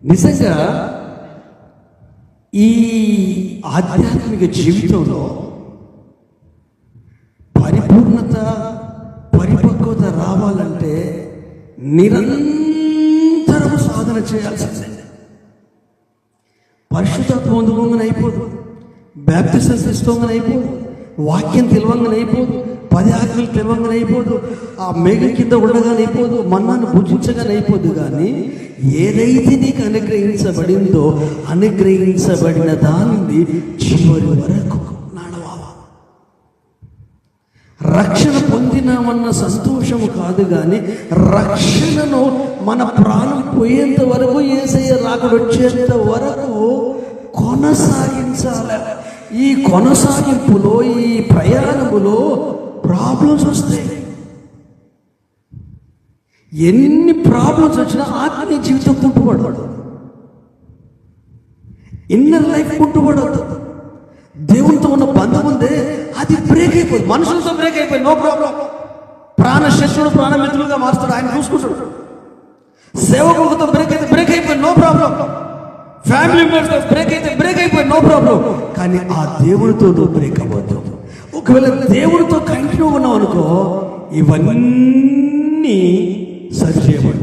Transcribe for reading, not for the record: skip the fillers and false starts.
నిజంగా ఈ ఆధ్యాత్మిక జీవితంలో పరిపూర్ణత, పరిపక్వత రావాలంటే నిరంతరం సాధన చేయాల్సిందే. పరిశుద్ధత్వం పొందుకోగానే అయిపోదు, బాప్తిజం తీసుకోగానే అయిపోదు, వాక్యం తెలివంగానే అయిపోదు, 10 ఆజ్ఞలు తెలివంగానే అయిపోదు, ఆ మేఘం కింద ఉండగానే అయిపోదు, మన్నాను భుజించగానే అయిపోదు. కానీ ఏదైతే నీకు అనుగ్రహించబడిందో అనుగ్రహించబడిన దానిని చివరి వరకు నడవాలి. రక్షణ పొందినామన్న సంతోషము కాదు, కానీ రక్షణను మన ప్రాణం పోయేంత వరకు, యేసయ్య రాకడ వచ్చేంత వరకు కొనసాగించాలి. ఈ కొనసాగింపులో, ఈ ప్రయాణములో ప్రాబ్లమ్స్ వస్తాయి. ఎన్ని ప్రాబ్లమ్స్ వచ్చినా ఆత్మీయ జీవితం కుంటుపడదు, ఇన్నర్ లైఫ్ కుంటుపడదు. దేవునితో ఉన్న బంధం ఉందే అది బ్రేక్ అయిపోయింది. మనుషులతో బ్రేక్ అయిపోయింది, నో ప్రాబ్లం. ప్రాణశత్రుడు ప్రాణమిత్రులుగా మారుస్తాడు, ఆయన చూసుకుంటాడు. సేవకులతో బ్రేక్ అయిపోయింది, నో ప్రాబ్లం. ఫ్యామిలీ మెంబర్స్తో బ్రేక్ అయిపోయింది, నో ప్రాబ్లం. కానీ ఆ దేవుడితో నువ్వు బ్రేక్ అవ్వద్దు. ఒకవేళ దేవుడితో కంటిన్యూ ఉన్నావు అనుకో, ఇవన్నీ సరి చేయబడు.